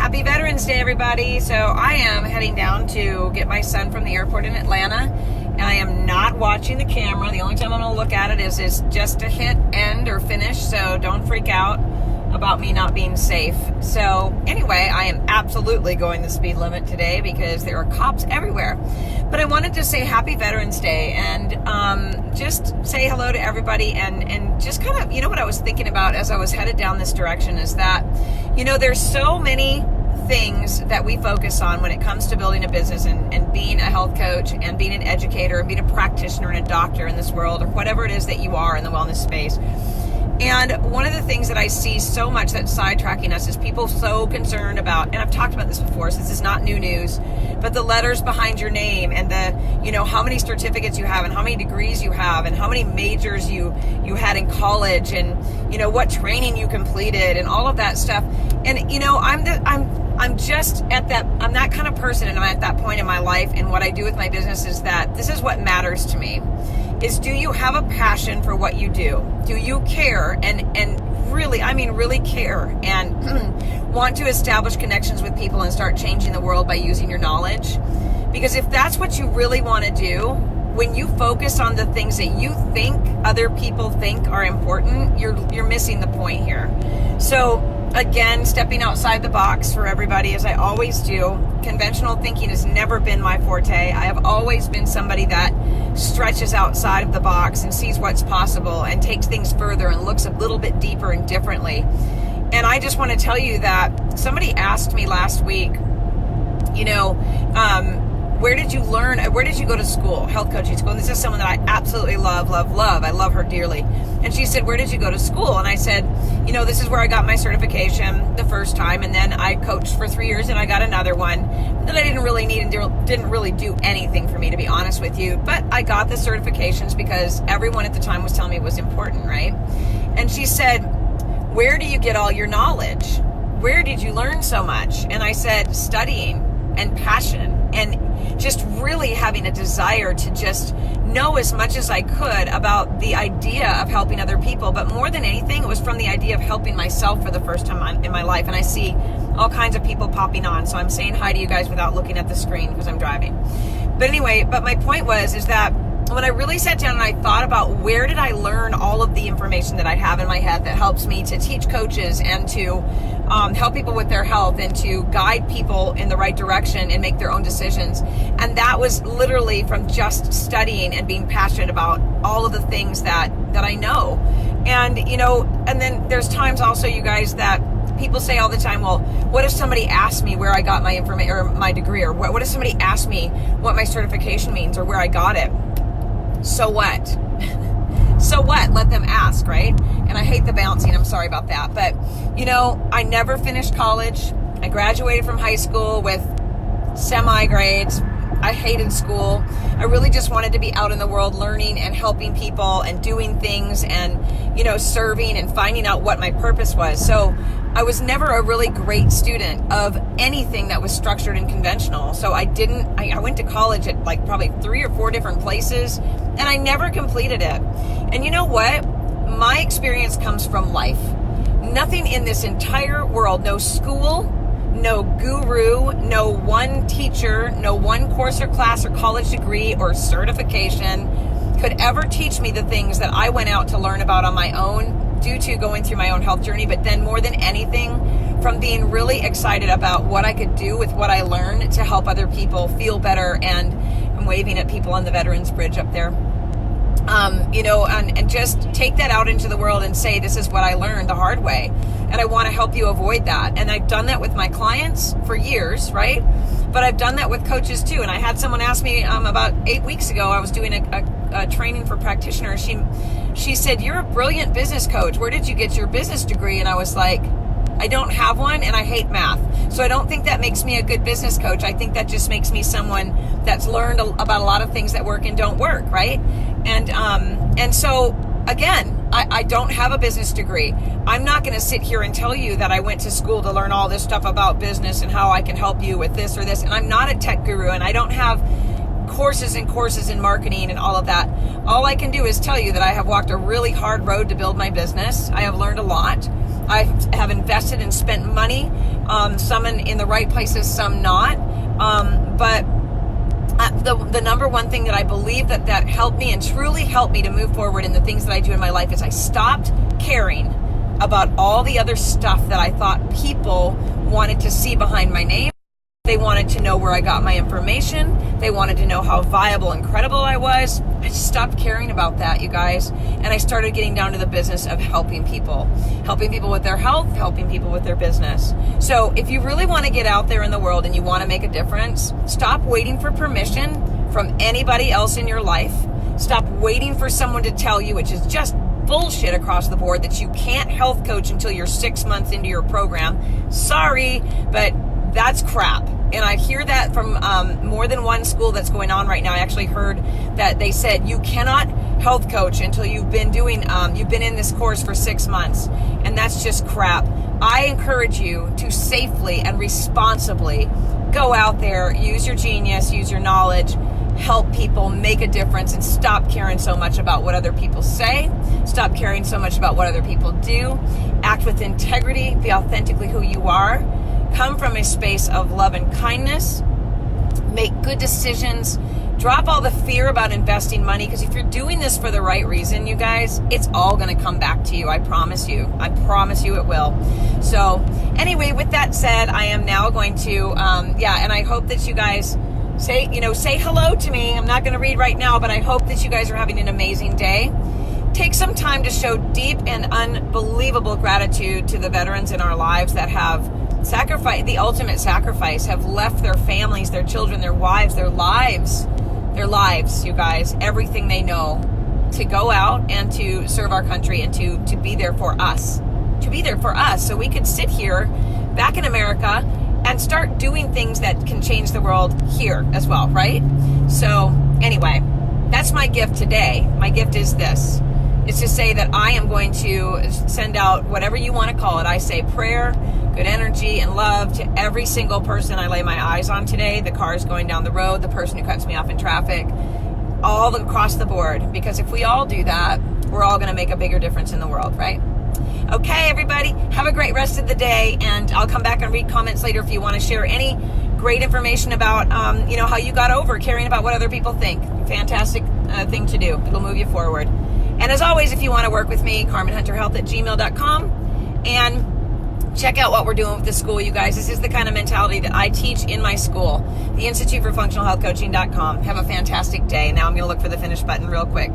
Happy Veterans Day, everybody. So I am heading down to get my son from the airport in Atlanta. And I am not watching the camera. The only time I'm going to look at it is just to hit end or finish. So don't freak out about me not being safe. So anyway, I am absolutely going the speed limit today because there are cops everywhere. But I wanted to say Happy Veterans Day and just say hello to everybody and just kind of, what I was thinking about as I was headed down this direction is that, there's so many things that we focus on when it comes to building a business and being a health coach and being an educator and being a practitioner and a doctor in this world or whatever it is that you are in the wellness space. And one of the things that I see so much that's sidetracking us is people so concerned about, and I've talked about this before, so this is not new news, but the letters behind your name and the, how many certificates you have and how many degrees you have and how many majors you had in college and, what training you completed and all of that stuff. And, I'm just I'm that kind of person, and I'm at that point in my life, and what I do with my business is that this is what matters to me, is do you have a passion for what you do? Do you care and really, really care and want to establish connections with people and start changing the world by using your knowledge? Because if that's what you really want to do, when you focus on the things that you think other people think are important, you're missing the point here. So again, stepping outside the box for everybody, as I always do. Conventional thinking has never been my forte. I have always been somebody that stretches outside of the box and sees what's possible and takes things further and looks a little bit deeper and differently. And I just want to tell you that somebody asked me last week, where did you learn? Where did you go to school? Health coaching school. And this is someone that I absolutely love. I love her dearly. And she said, where did you go to school? And I said, this is where I got my certification the first time. And then I coached for 3 years and I got another one that I didn't really need and didn't really do anything for me, to be honest with you. But I got the certifications because everyone at the time was telling me it was important, right? And she said, where do you get all your knowledge? Where did you learn so much? And I said, studying and passion and just really having a desire to just know as much as I could about the idea of helping other people. But more than anything, it was from the idea of helping myself for the first time in my life. And I see all kinds of people popping on. So I'm saying hi to you guys without looking at the screen because I'm driving. But anyway, my point is that when I really sat down and I thought about where did I learn all of the information that I have in my head that helps me to teach coaches and to help people with their health and to guide people in the right direction and make their own decisions. And that was literally from just studying and being passionate about all of the things that I know. And, and then there's times also, you guys, that people say all the time, well, what if somebody asked me where I got my information or my degree, or what if somebody asked me what my certification means or where I got it? So what? So what? Let them ask, right? And I hate the bouncing. I'm sorry about that. But, I never finished college. I graduated from high school with semi grades. I hated school. I really just wanted to be out in the world learning and helping people and doing things and, serving and finding out what my purpose was. So I was never a really great student of anything that was structured and conventional. So I went to college at like probably 3 or 4 different places and I never completed it. And you know what? My experience comes from life. Nothing in this entire world, no school, no guru, no one teacher, no one course or class or college degree or certification could ever teach me the things that I went out to learn about on my own due to going through my own health journey. But then more than anything, from being really excited about what I could do with what I learned to help other people feel better. And I'm waving at people on the Veterans Bridge up there. And just take that out into the world and say, this is what I learned the hard way. And I want to help you avoid that. And I've done that with my clients for years, right? But I've done that with coaches too. And I had someone ask me about 8 weeks ago, I was doing a training for practitioners. She said, you're a brilliant business coach. Where did you get your business degree? And I was like, I don't have one and I hate math. So I don't think that makes me a good business coach. I think that just makes me someone that's learned about a lot of things that work and don't work, right? And so again, I don't have a business degree. I'm not going to sit here and tell you that I went to school to learn all this stuff about business and how I can help you with this or this. And I'm not a tech guru and I don't have courses in marketing and all of that. All I can do is tell you that I have walked a really hard road to build my business. I have learned a lot. I have invested and spent money some in the right places, some not. But the number one thing that I believe that helped me and truly helped me to move forward in the things that I do in my life is I stopped caring about all the other stuff that I thought people wanted to see behind my name. They wanted to know where I got my information. They wanted to know how viable and credible I was. I just stopped caring about that, you guys. And I started getting down to the business of helping people with their health, helping people with their business. So if you really want to get out there in the world and you want to make a difference, stop waiting for permission from anybody else in your life. Stop waiting for someone to tell you, which is just bullshit across the board, that you can't health coach until you're 6 months into your program. Sorry, but that's crap. And I hear that from more than one school that's going on right now. I actually heard that they said you cannot health coach until you've been in this course for 6 months. And that's just crap. I encourage you to safely and responsibly go out there, use your genius, use your knowledge, help people, make a difference, and stop caring so much about what other people say. Stop caring so much about what other people do. Act with integrity. Be authentically who you are. Come from a space of love and kindness. Make good decisions. Drop all the fear about investing money, because if you're doing this for the right reason, you guys, it's all going to come back to you. I promise you. I promise you it will. So anyway, with that said, I am now going to, and I hope that you guys say hello to me. I'm not going to read right now, but I hope that you guys are having an amazing day. Take some time to show deep and unbelievable gratitude to the veterans in our lives that have sacrificed the ultimate sacrifice, have left their families, their children, their wives, their lives, you guys, everything they know, to go out and to serve our country and to be there for us, so we could sit here back in America and start doing things that can change the world here as well, right? So anyway, that's my gift today. My gift is this. It's to say that I am going to send out whatever you want to call it. I say prayer, good energy, and love to every single person I lay my eyes on today. The cars going down the road, the person who cuts me off in traffic, all across the board. Because if we all do that, we're all going to make a bigger difference in the world, right? Okay, everybody, have a great rest of the day, and I'll come back and read comments later if you want to share any great information about, how you got over caring about what other people think. Fantastic thing to do. It'll move you forward. And as always, if you want to work with me, carmenhunterhealth@gmail.com, and check out what we're doing with the school, you guys. This is the kind of mentality that I teach in my school, the Institute for Functional Health Coaching.com. Have a fantastic day. Now I'm going to look for the finish button real quick.